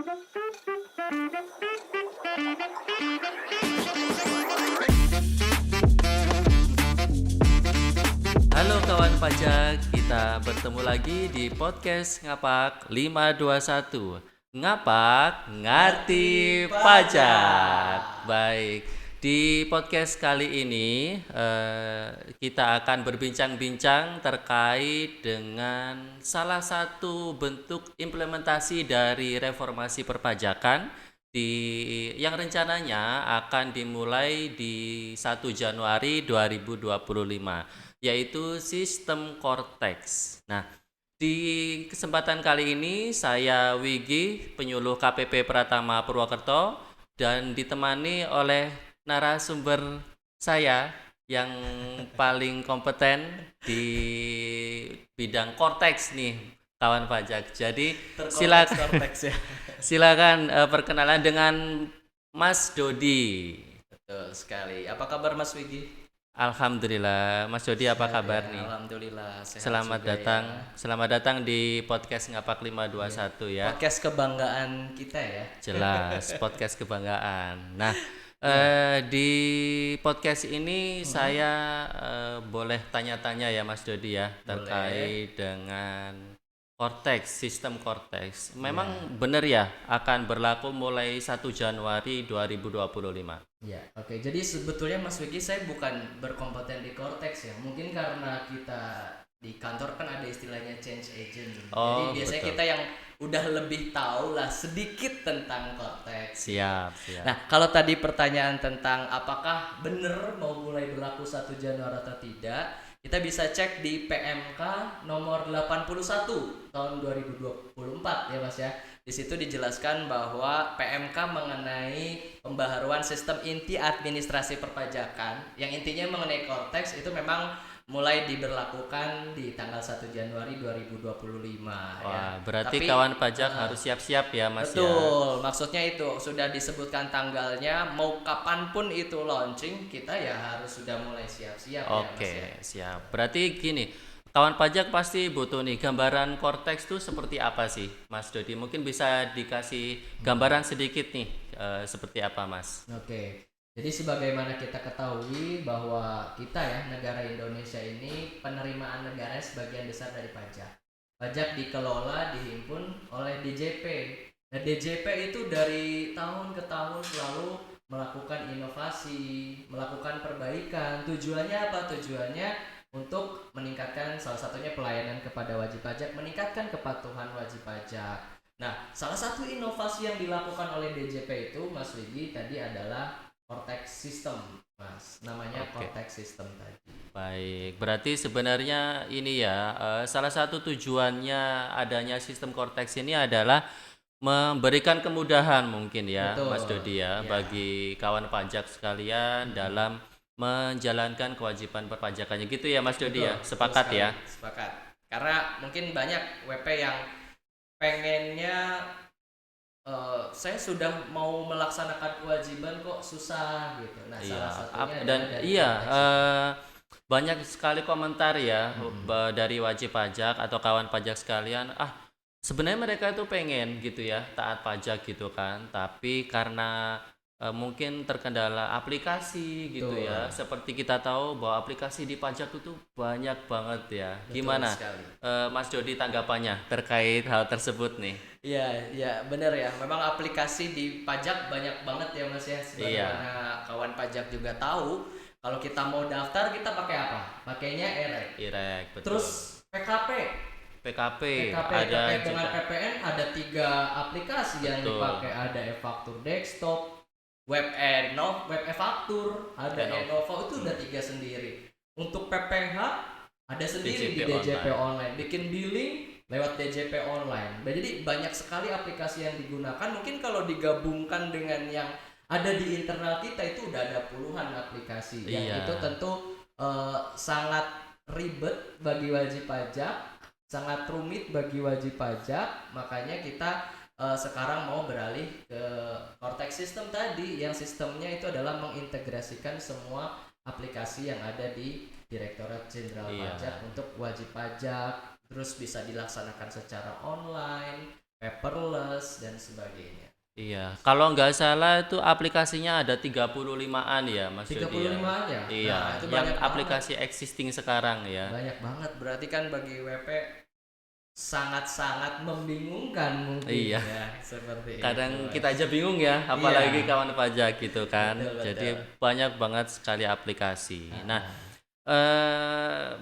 Halo kawan pajak, kita bertemu lagi di podcast Ngapak 521. Ngapak ngerti pajak. Baik, di podcast kali ini kita akan berbincang-bincang terkait dengan salah satu bentuk implementasi dari reformasi perpajakan yang rencananya akan dimulai di 1 Januari 2025, yaitu sistem Cortex. Nah, di kesempatan kali ini saya Wigi, penyuluh KPP Pratama Purwokerto, dan ditemani oleh narasumber saya yang paling kompeten di bidang Cortex nih, kawan pajak. Jadi silakan perkenalan dengan Mas Dodi. Betul sekali. Apa kabar Mas Wigi? Alhamdulillah, Mas Dodi apa kabar nih? Alhamdulillah sehat Selamat juga datang, ya. selamat datang di podcast Ngapak 521 ya. Podcast kebanggaan kita ya. Jelas, podcast kebanggaan. Nah, di podcast ini saya boleh tanya-tanya ya Mas Dodi ya, terkait dengan Cortex, sistem Cortex. Memang benar ya akan berlaku mulai 1 Januari 2025. Ya, oke. Jadi sebetulnya Mas Wigi saya bukan berkompeten di Cortex ya. Mungkin karena kita di kantor kan ada istilahnya change agent. Jadi biasanya betul. kita yang udah lebih tahu lah sedikit tentang Cortex. Siap. Nah, kalau tadi pertanyaan tentang apakah benar mau mulai berlaku 1 Januari atau tidak, kita bisa cek di PMK nomor 81 tahun 2024 ya Mas ya. Di situ dijelaskan bahwa PMK mengenai pembaharuan sistem inti administrasi perpajakan yang intinya mengenai Cortex itu memang mulai diberlakukan di tanggal 1 Januari 2025 ya. Berarti kawan pajak harus siap-siap ya Mas ya. Betul, maksudnya itu sudah disebutkan tanggalnya, mau kapanpun itu launching, kita ya harus sudah mulai siap-siap ya Mas ya. Oke, siap. Berarti gini, kawan pajak pasti butuh nih gambaran Cortex itu seperti apa sih Mas Dodi? Mungkin bisa dikasih gambaran sedikit nih, seperti apa Mas? Oke. Jadi sebagaimana kita ketahui bahwa kita ya negara Indonesia ini penerimaan negara sebagian besar dari pajak. Pajak dikelola dihimpun oleh DJP. Nah, DJP itu dari tahun ke tahun selalu melakukan inovasi, melakukan perbaikan. Tujuannya apa? Tujuannya untuk meningkatkan salah satunya pelayanan kepada wajib pajak, meningkatkan kepatuhan wajib pajak. Nah, salah satu inovasi yang dilakukan oleh DJP itu Mas Wigi tadi adalah Cortex System, Mas. Namanya Cortex System tadi. Baik, berarti sebenarnya ini ya, salah satu tujuannya adanya sistem Cortex ini adalah memberikan kemudahan mungkin ya, Betul, Mas Dodi ya, bagi kawan pajak sekalian dalam menjalankan kewajiban perpajakannya gitu ya Mas Dodi ya. Sepakat ya? Sepakat. Karena mungkin banyak WP yang pengennya saya sudah mau melaksanakan kewajiban kok susah gitu. Nah, salah satunya dan dari banyak sekali komentar ya dari wajib pajak atau kawan pajak sekalian. Sebenarnya mereka itu pengen gitu ya taat pajak gitu kan, tapi karena mungkin terkendala aplikasi gitu ya. Seperti kita tahu bahwa aplikasi di pajak itu banyak banget ya. Gimana Mas Dodi tanggapannya terkait hal tersebut nih? Iya, benar ya. Memang aplikasi di pajak banyak banget ya Mas ya. Sebagaimana kawan pajak juga tahu, kalau kita mau daftar kita pakai apa? Pakainya IREK, betul. Terus PKP ada dengan juga. PPN ada 3 aplikasi yang dipakai, ada e-faktur desktop, web e-faktur, ada Enova, itu udah 3 sendiri. Untuk PPH ada sendiri di DJP online. Bikin billing lewat DJP online. Jadi banyak sekali aplikasi yang digunakan. Mungkin kalau digabungkan dengan yang ada di internal kita itu udah ada puluhan aplikasi. Yang itu tentu sangat ribet bagi wajib pajak, sangat rumit bagi wajib pajak. Makanya kita sekarang mau beralih ke Cortex System tadi, yang sistemnya itu adalah mengintegrasikan semua aplikasi yang ada di Direktorat Jenderal Pajak untuk wajib pajak, terus bisa dilaksanakan secara online, paperless dan sebagainya. Iya, kalau nggak salah itu aplikasinya ada 35-an ya Mas Dodi ya. 35 ya? Iya, Nah, itu yang banyak aplikasi existing sekarang ya. banget. Banyak banget. Berarti kan bagi WP sangat-sangat membingungkan mungkin Iya. ya, seperti Kadang itu. kita aja bingung ya, apalagi Iya. kawan pajak gitu kan. Betul, Jadi betul. banyak banget sekali aplikasi. Nah,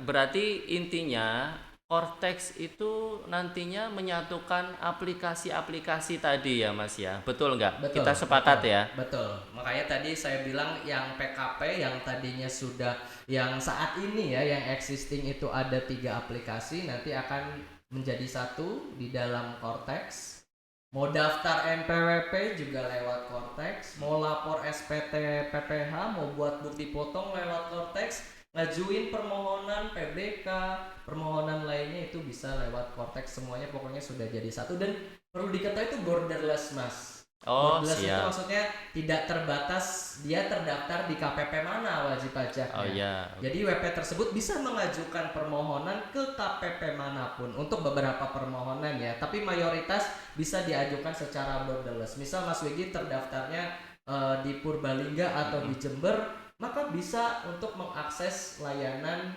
berarti intinya Cortex itu nantinya menyatukan aplikasi-aplikasi tadi ya Mas ya, betul nggak? Betul, Kita sepakat betul, ya? betul. Makanya tadi saya bilang yang PKP yang tadinya sudah, yang saat ini ya, yang existing itu ada 3 aplikasi, nanti akan menjadi satu di dalam Cortex. Mau daftar NPWP juga lewat Cortex, mau lapor SPT PPH, mau buat bukti potong lewat Cortex, ngajuin permohonan PBK, permohonan lainnya itu bisa lewat Cortex, semuanya pokoknya sudah jadi satu. Dan perlu diketahui itu borderless, Mas. Oh, Borderless itu siap. maksudnya tidak terbatas dia terdaftar di KPP mana wajib pajaknya. Oh ya. Jadi WP tersebut bisa mengajukan permohonan ke KPP manapun untuk beberapa permohonan ya, tapi mayoritas bisa diajukan secara borderless. Misal Mas Wigi terdaftarnya di Purbalingga atau di Jember, maka bisa untuk mengakses layanan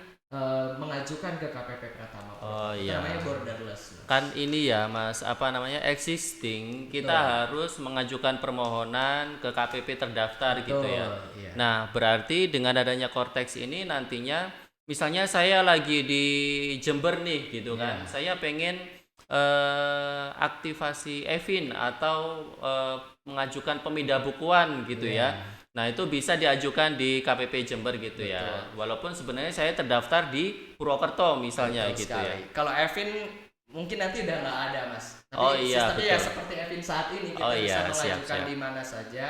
mengajukan ke KPP Pratama. Oh Itu iya. namanya borderless. Mas. Kan ini ya Mas, apa namanya, existing, kita Betul. harus mengajukan permohonan ke KPP terdaftar gitu ya. Iya. Nah, berarti dengan adanya Cortex ini nantinya, misalnya saya lagi di Jember nih gitu kan, Iya. saya pengen aktivasi Evin atau mengajukan pemindah bukuan gitu Iya. ya. Nah, itu bisa diajukan di KPP Jember gitu ya. Walaupun sebenarnya saya terdaftar di Purwokerto misalnya Betul gitu ya. sekali. Kalau Evin mungkin nanti udah nggak ada, Mas. Tapi Oh iya, sistemnya ya betul. seperti Evin saat ini, kita Oh bisa iya, mengajukan siap. di mana saja,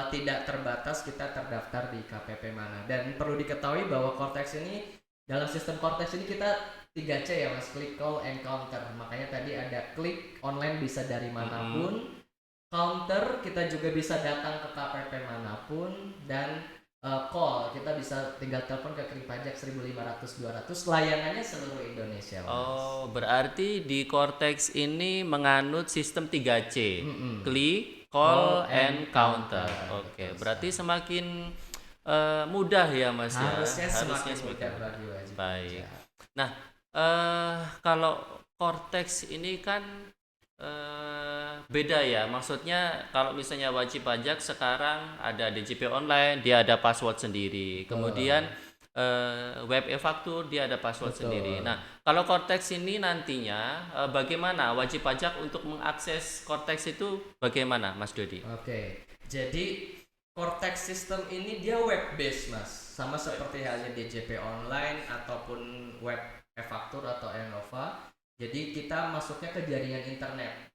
tidak terbatas kita terdaftar di KPP mana. Dan perlu diketahui bahwa Cortex ini, dalam sistem Cortex ini kita 3C ya Mas, click, call, and counter. Makanya tadi ada klik online bisa dari manapun, counter kita juga bisa datang ke KPP manapun, dan call kita bisa tinggal telepon ke Kering Pajak 1500 200, layanannya seluruh Indonesia, Mas. Oh, berarti di Cortex ini menganut sistem 3C. Click, call, and counter. Oke, berarti semakin mudah ya Mas ya. Harusnya semakin semakin mudah bagi wajib Baik. pajak. Nah, kalau Cortex ini kan beda ya, maksudnya kalau misalnya wajib pajak sekarang ada DJP online, dia ada password sendiri, kemudian web e-faktur dia ada password sendiri. Nah, kalau Cortex ini nantinya bagaimana wajib pajak untuk mengakses Cortex itu bagaimana Mas Dodi? Oke, jadi Cortex system ini dia web based, Mas, sama seperti halnya DJP online ataupun web e-faktur atau Enova. Jadi kita masuknya ke jaringan internet.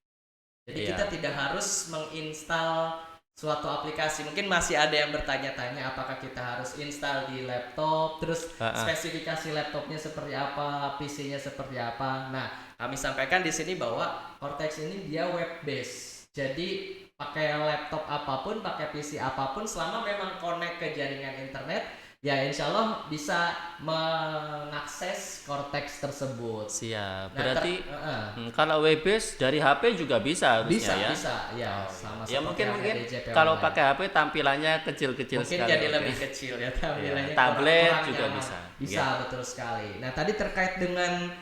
Jadi kita tidak harus menginstal suatu aplikasi. Mungkin masih ada yang bertanya-tanya apakah kita harus install di laptop, terus spesifikasi laptopnya seperti apa, PC-nya seperti apa. Nah, kami sampaikan di sini bahwa Cortex ini dia web based. Jadi pakai laptop apapun, pakai PC apapun, selama memang connect ke jaringan internet, ya insya Allah bisa mengakses Cortex tersebut. Siap. Nah, Berarti kalau web base dari HP juga bisa harusnya ya. Bisa, ya, sama Ya seperti mungkin DJP kalau online. pakai HP tampilannya kecil-kecil Mungkin sekali. jadi oke. lebih kecil ya tampilannya. Iya, tablet kurang juga nyaman. bisa. Bisa, betul sekali. Nah, tadi terkait dengan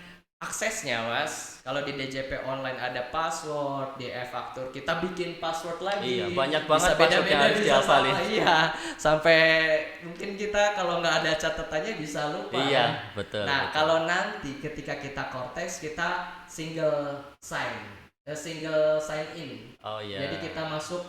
aksesnya, Mas. Kalau di DJP online ada password, di e-faktur kita bikin password lagi. Iya, banyak Bisa banget password yang harus bisa dihafalin. Iya, sampai mungkin kita kalau nggak ada catatannya bisa lupa. Iya, ya. betul. Nah, kalau nanti ketika kita Cortex, kita single sign in. Oh iya. Jadi kita masuk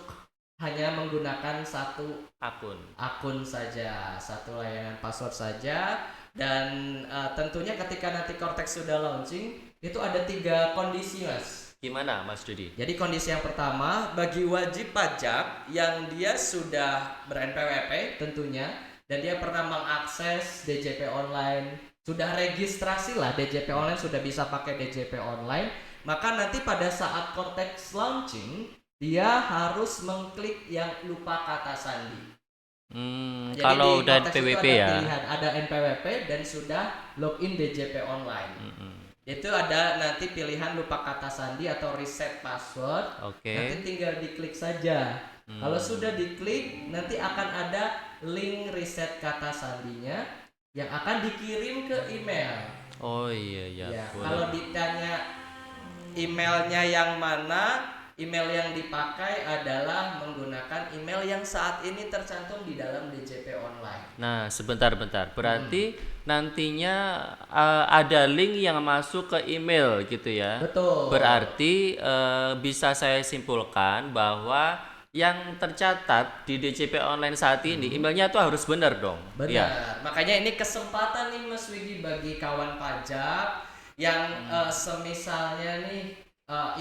hanya menggunakan satu akun saja, satu layanan password saja. Dan tentunya ketika nanti Cortex sudah launching, itu ada 3 kondisi, Mas. Gimana Mas Dudi? Jadi kondisi yang pertama, bagi wajib pajak yang dia sudah ber-NPWP tentunya, dan dia pernah mengakses DJP online, sudah registrasi lah DJP online, sudah bisa pakai DJP online, maka nanti pada saat Cortex launching, dia harus mengklik yang lupa kata sandi. Jadi kalau di udah Cortex PWP itu ada ya. pilihan, ada NPWP dan sudah login DJP online. Itu ada nanti pilihan lupa kata sandi atau reset password. Oke. Nanti tinggal diklik saja. Kalau sudah diklik, nanti akan ada link reset kata sandinya yang akan dikirim ke email. Oh iya ya. Ya, Boleh. kalau ditanya emailnya yang mana, email yang dipakai adalah menggunakan email yang saat ini tercantum di dalam DJP online. Nah, sebentar. Berarti nantinya ada link yang masuk ke email gitu ya. Betul. Berarti bisa saya simpulkan bahwa yang tercatat di DJP online saat ini emailnya tuh harus benar dong. Benar. Ya. Makanya ini kesempatan nih Mas Widi bagi kawan pajak yang semisalnya nih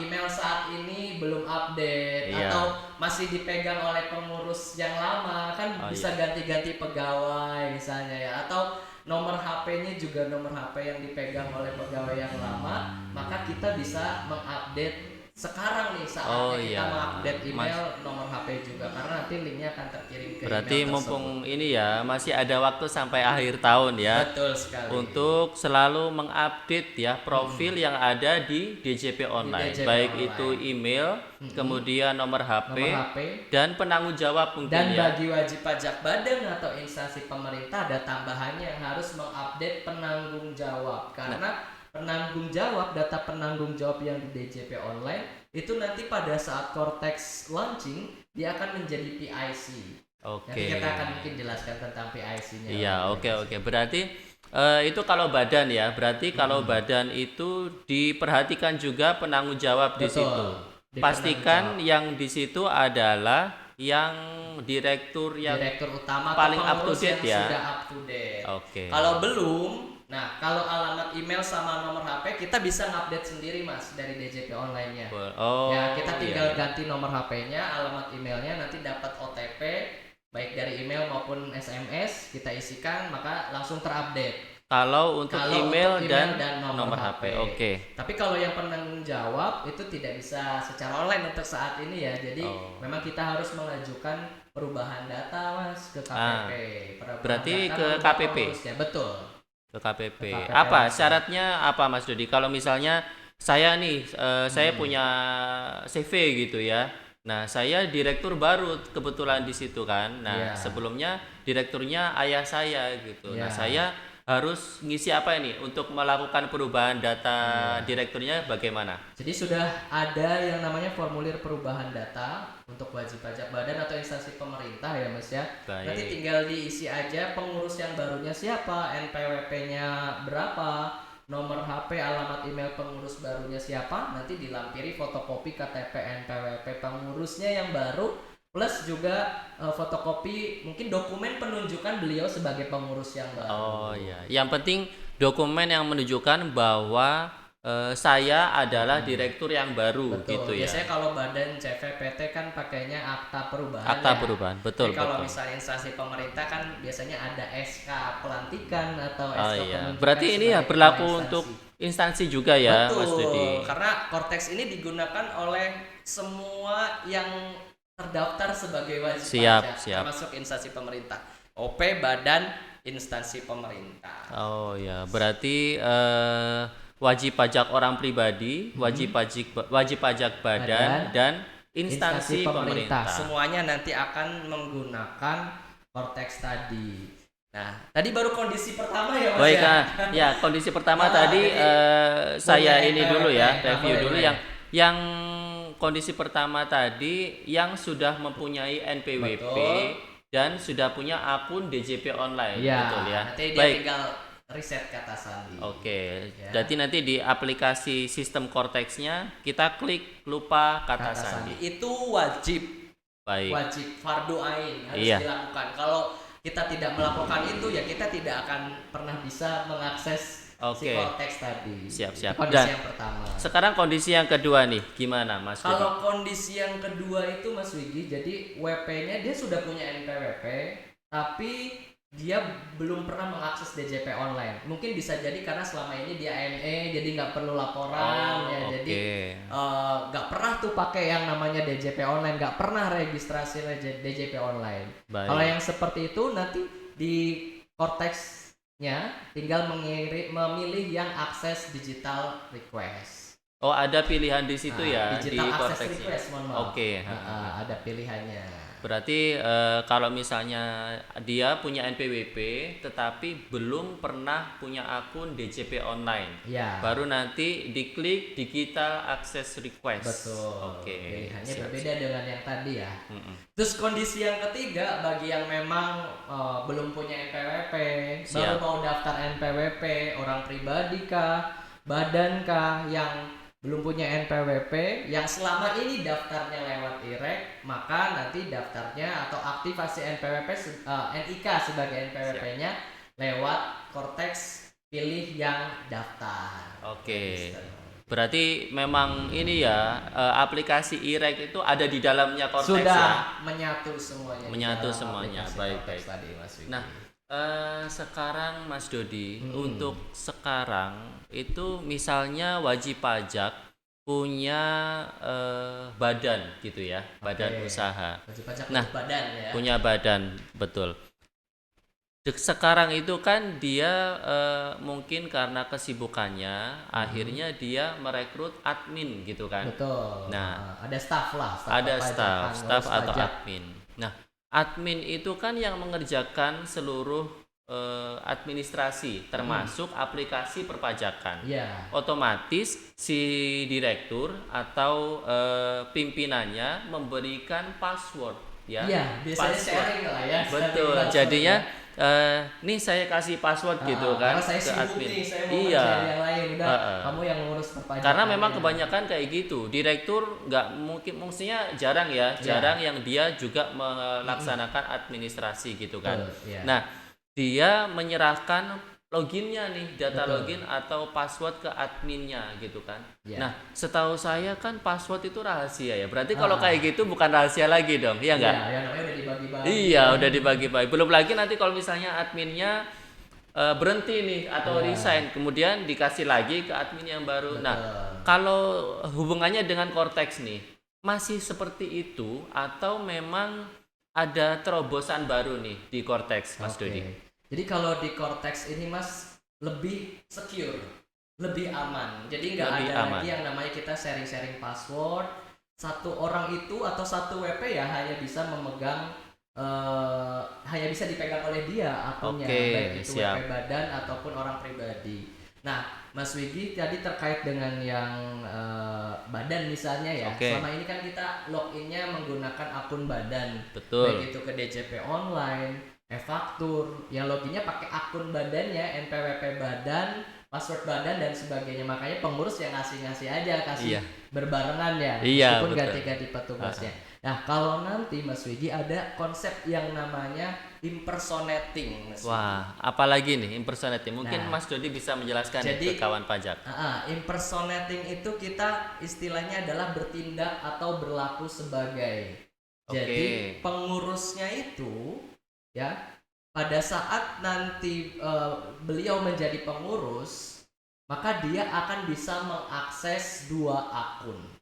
email saat ini belum update Iya. atau masih dipegang oleh pengurus yang lama, kan bisa ganti-ganti pegawai misalnya ya, atau nomor HP-nya juga nomor HP yang dipegang oleh pegawai yang lama, maka kita bisa mengupdate sekarang nih saatnya kita mengupdate email nomor HP juga, karena nanti linknya akan terkirim ke Berarti email mumpung ini ya masih ada waktu sampai akhir tahun ya. Betul sekali. Untuk selalu mengupdate ya profil yang ada di DJP online, DJP baik online. itu email, kemudian nomor HP, Nomor HP. dan penanggung jawab mungkin Dan ya. bagi wajib pajak badan atau instansi pemerintah ada tambahannya yang harus mengupdate penanggung jawab, karena penanggung jawab, data penanggung jawab yang di DJP online itu nanti pada saat Cortex launching dia akan menjadi PIC. Oke. Nanti kita akan mungkin jelaskan tentang PIC-nya. Iya, oke. Berarti itu kalau badan ya. Berarti kalau badan itu diperhatikan juga penanggung jawab di Betul. situ. Di Pastikan yang di situ adalah yang direktur yang direktur utama paling atau up to pengurus date yang ya. sudah up to date. Oke. Kalau belum, nah kalau alamat email sama nomor HP kita bisa ngupdate sendiri Mas dari DJP online-nya. Oh. Ya, kita tinggal iya. ganti nomor HP-nya, alamat emailnya, nanti dapat OTP baik dari email maupun SMS kita isikan, maka langsung terupdate. Kalau untuk Kalau email, untuk dan, nomor nomor HP. Oke. Tapi kalau yang penanggung jawab itu tidak bisa secara online untuk saat ini ya. Jadi memang kita harus mengajukan perubahan data Mas ke KPP. Perubahan berarti data ke merubah KPP? pengurusnya. Betul. Ke KPP. Ke KPP Apa langsung. syaratnya apa Mas Dodi? Kalau misalnya saya nih saya punya CV gitu ya. Nah, saya direktur baru kebetulan di situ kan. Nah, Iya. sebelumnya direkturnya ayah saya gitu. Nah, Iya. saya harus ngisi apa ini untuk melakukan perubahan data direkturnya bagaimana? Jadi sudah ada yang namanya formulir perubahan data untuk wajib pajak badan atau instansi pemerintah ya Mas ya. Baik. Nanti tinggal diisi aja pengurus yang barunya siapa, NPWP-nya berapa, nomor HP, alamat email pengurus barunya siapa, nanti dilampiri fotokopi KTP NPWP pengurusnya yang baru, plus juga fotokopi mungkin dokumen penunjukan beliau sebagai pengurus yang baru. Oh iya, yang penting dokumen yang menunjukkan bahwa saya adalah direktur yang baru. Betul. Gitu ya. Biasanya kalau badan CVPT kan pakainya akta perubahan. Akta ya. perubahan, betul. Jadi kalau betul. misalnya instansi pemerintah kan biasanya ada SK pelantikan atau Oh SK iya, penunjukan berarti ini ya sebagai berlaku kepala untuk instansi. instansi juga ya, Betul, Mas Dudi. karena Cortex ini digunakan oleh semua yang terdaftar sebagai wajib pajak, Siap. termasuk instansi pemerintah, OP, badan, instansi pemerintah. Oh ya, berarti wajib pajak orang pribadi, wajib pajak badan, dan instansi pemerintah. Semuanya nanti akan menggunakan Cortex tadi. Nah, tadi baru kondisi pertama ya Mas Baik, ya. ya kondisi pertama Nah, tadi jadi saya boleh ini NPWP. dulu ya, Nah, review boleh, dulu boleh. yang kondisi pertama tadi yang sudah mempunyai NPWP Betul. dan sudah punya akun DJP online, Iya, betul ya. nanti dia Baik. tinggal reset kata sandi. Oke, Ya. berarti nanti di aplikasi sistem Cortex-nya kita klik lupa kata sandi. Itu wajib, Baik. fardu ain harus Iya. dilakukan. Kalau kita tidak melakukan itu ya kita tidak akan pernah bisa mengakses si Oke. Cortex tadi. Siap. Itu kondisi Dan yang pertama. sekarang kondisi yang kedua nih, gimana Mas Dudi? Kalau kondisi yang kedua itu Mas Wigi, jadi WP-nya dia sudah punya NPWP, tapi dia belum pernah mengakses DJP online. Mungkin bisa jadi karena selama ini dia AME, jadi nggak perlu laporan ya. Jadi nggak pernah tuh pakai yang namanya DJP online, nggak pernah registrasi DJP online. Baik. Kalau yang seperti itu nanti di Cortex tinggal memilih yang akses digital request. Oh, ada pilihan di situ ya, di digital access Cortex-nya. request, mohon maaf. Oke. Ada pilihannya. Berarti kalau misalnya dia punya NPWP tetapi belum pernah punya akun DJP online, Ya. baru nanti diklik Digital Access Request. Betul. Oke. Pilihannya berbeda dengan yang tadi ya. Mm-mm. Terus kondisi yang ketiga bagi yang memang belum punya NPWP, baru mau daftar NPWP, orang pribadi kah, badan kah, yang belum punya NPWP, yang selama ini daftarnya lewat IREK, maka nanti daftarnya atau aktivasi NPWP NIK sebagai NPWP-nya lewat Cortex, pilih yang daftar. Oke. Berarti memang ini ya, aplikasi IREK itu ada di dalamnya Cortex Sudah ya. menyatu semuanya. Menyatu semuanya. Baik. Tadi, Mas Wiki. Nah, sekarang Mas Dodi, untuk sekarang itu misalnya wajib pajak punya badan gitu ya, badan usaha. Wajib pajak Nah, badan ya. punya badan, betul. Sekarang itu kan dia mungkin karena kesibukannya, akhirnya dia merekrut admin gitu kan. Betul. Nah, ada staff lah. Ada staff atau admin. Nah, admin itu kan yang mengerjakan seluruh administrasi termasuk aplikasi perpajakan. Yeah. Otomatis si direktur atau pimpinannya memberikan password ya. Iya, biasanya sharing lah ya. Betul. Jadinya nih saya kasih password gitu kan saya ke admin. Nih, saya mau yang lain udah kamu yang ngurus perpajakan. Karena memang kebanyakan kayak gitu. Direktur nggak mungkin, maksudnya jarang ya, jarang yang dia juga melaksanakan administrasi gitu kan. Nah, dia menyerahkan loginnya nih, data login atau password ke adminnya gitu kan. Nah, setahu saya kan password itu rahasia ya. Berarti kalau kayak gitu bukan rahasia lagi dong, iya nggak? Iya, namanya udah dibagi-bagi. Iya, udah dibagi-bagi. Belum lagi nanti kalau misalnya adminnya berhenti nih atau resign, kemudian dikasih lagi ke admin yang baru. Nah, kalau hubungannya dengan Cortex nih, masih seperti itu atau memang ada terobosan baru nih di Cortex, Mas Dodi? Jadi kalau di Cortex ini Mas lebih secure, lebih aman. Jadi nggak ada lagi yang namanya kita sharing-sharing password. Satu orang itu atau satu WP ya hanya bisa memegang, hanya bisa dipegang oleh dia akunnya, baik itu WP badan ataupun orang pribadi. Nah, Mas Wigi tadi terkait dengan yang badan misalnya ya. Selama ini kan kita loginnya menggunakan akun badan. Betul. Baik itu ke DJP online, e-faktur, yang loginnya pakai akun badannya, NPWP badan, password badan dan sebagainya. Makanya pengurus yang ngasih aja, kasih berbarengan ya, meskipun ganti-ganti petugasnya. Nah, kalau nanti Mas Wigi ada konsep yang namanya impersonating, Mas Wigi. Wah, apalagi nih impersonating? Mungkin Mas Dodi bisa menjelaskan ke kawan pajak. Impersonating itu kita istilahnya adalah bertindak atau berlaku sebagai. Jadi pengurusnya itu ya, pada saat nanti beliau menjadi pengurus, maka dia akan bisa mengakses dua akun.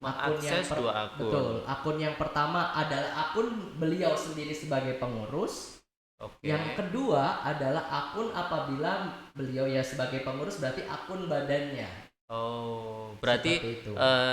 Betul. Akun yang pertama adalah akun beliau sendiri sebagai pengurus. Yang kedua adalah akun apabila beliau ya sebagai pengurus, berarti akun badannya. Oh, berarti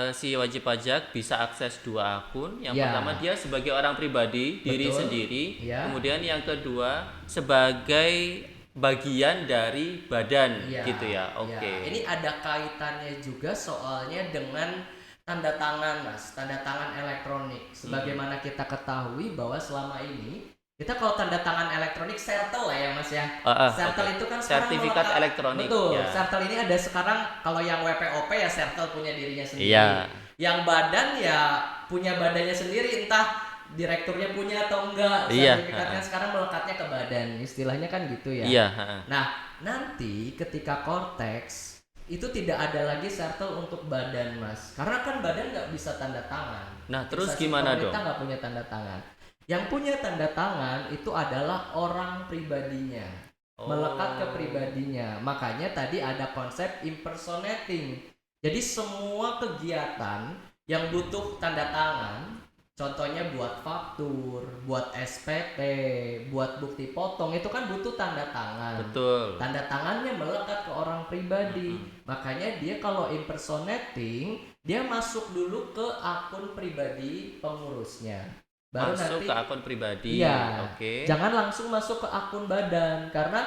si wajib pajak bisa akses dua akun. Yang pertama dia sebagai orang pribadi, diri sendiri. Kemudian yang kedua sebagai bagian dari badan, gitu ya. Ini ada kaitannya juga soalnya dengan tanda tangan, Mas. Tanda tangan elektronik. Sebagaimana kita ketahui bahwa selama ini kita kalau tanda tangan elektronik sertel lah ya Mas ya. Sertel itu kan sertifikat elektronik. Betul. Sertel ini ada sekarang, kalau yang WPOP ya sertel punya dirinya sendiri. Yang badan ya punya badannya sendiri, entah direkturnya punya atau enggak. Sertifikatnya sekarang melekatnya ke badan. Istilahnya kan gitu ya. Nah, nanti ketika Cortex itu tidak ada lagi sertel untuk badan, Mas. Karena kan badan nggak bisa tanda tangan. Nah, terus gimana dong? Kita nggak punya tanda tangan. Yang punya tanda tangan itu adalah orang pribadinya, melekat ke pribadinya. Makanya tadi ada konsep impersonating. Jadi semua kegiatan yang butuh tanda tangan, Contohnya buat faktur, buat SPT, buat bukti potong itu kan butuh tanda tangan. Betul. Tanda tangannya melekat ke orang pribadi. Mm-mm. Makanya dia kalau impersonating, dia masuk dulu ke akun pribadi pengurusnya. Baru Masuk nanti ke akun pribadi. iya. Oke. Jangan langsung masuk ke akun badan karena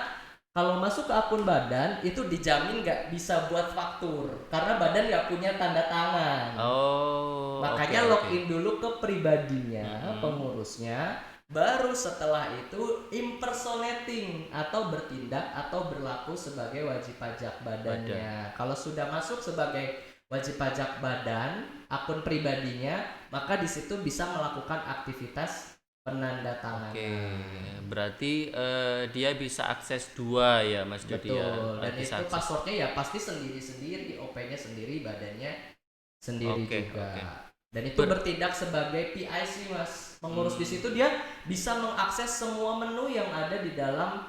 kalau masuk ke akun badan itu dijamin nggak bisa buat faktur karena badan nggak punya tanda tangan. Oh, Makanya oke, oke. login dulu ke pribadinya, Mm-mm. pengurusnya, baru setelah itu impersonating atau bertindak atau berlaku sebagai wajib pajak badannya. Kalau sudah masuk sebagai wajib pajak badan, akun pribadinya, maka di situ bisa melakukan aktivitas penandatanganan. Oke, berarti dia bisa akses dua ya Mas Dodi ya. Betul. Dan Bisa itu akses. passwordnya ya pasti sendiri-sendiri, OP-nya sendiri, badannya sendiri Oke, juga. oke. Dan itu bertindak sebagai PIC Mas. Pengurus di situ dia bisa mengakses semua menu yang ada di dalam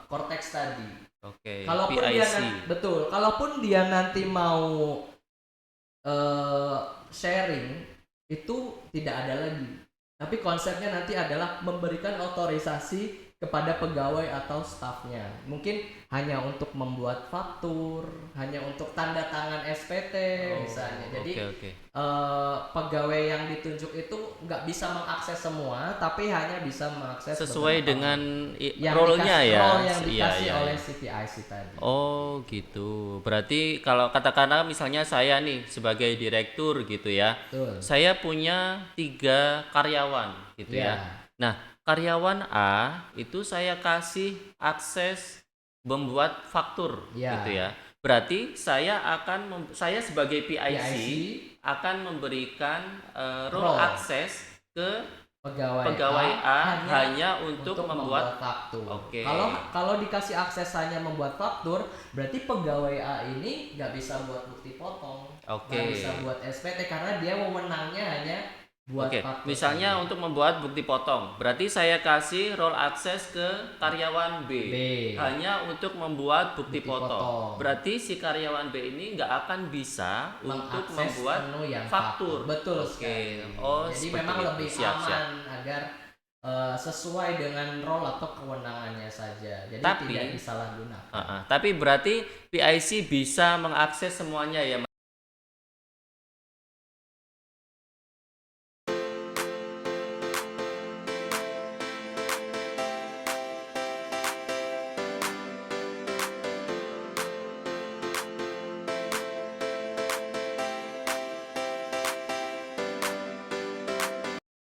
Cortex tadi. Oke, Kalaupun dia PIC. betul, kalaupun dia nanti mau sharing itu tidak ada lagi. Tapi konsepnya nanti adalah memberikan otorisasi kepada pegawai atau stafnya. Mungkin hanya untuk membuat faktur, hanya untuk tanda tangan SPT misalnya. Jadi Oke. pegawai yang ditunjuk itu nggak bisa mengakses semua, tapi hanya bisa mengakses Sesuai beberapa dengan yang role-nya dikasih, ya. role yang Iya, dikasih iya, oleh iya. CPIC tadi. Oh gitu. Berarti kalau katakanlah misalnya saya nih sebagai direktur gitu ya, Betul. saya punya 3 karyawan gitu Iya. ya. Nah, karyawan A itu saya kasih akses membuat faktur Iya. gitu ya. Berarti saya sebagai PIC akan memberikan role Role. akses ke pegawai A hanya untuk membuat faktur. Oke. Kalau dikasih akses hanya membuat faktur, berarti pegawai A ini nggak bisa buat bukti potong, Oke. nggak bisa buat SPT karena dia wewenangnya hanya buat Oke, faktur. misalnya saja. untuk membuat bukti potong, berarti saya kasih role akses ke karyawan B, hanya untuk membuat bukti potong. Berarti si karyawan B ini nggak akan bisa untuk Mengakses membuat menu yang faktur. Betul Oke. sekali. Oh, Jadi seperti memang itu. lebih Siap. aman agar sesuai dengan role atau kewenangannya saja. Jadi Tapi tidak disalahgunakan. tapi berarti PIC bisa mengakses semuanya ya.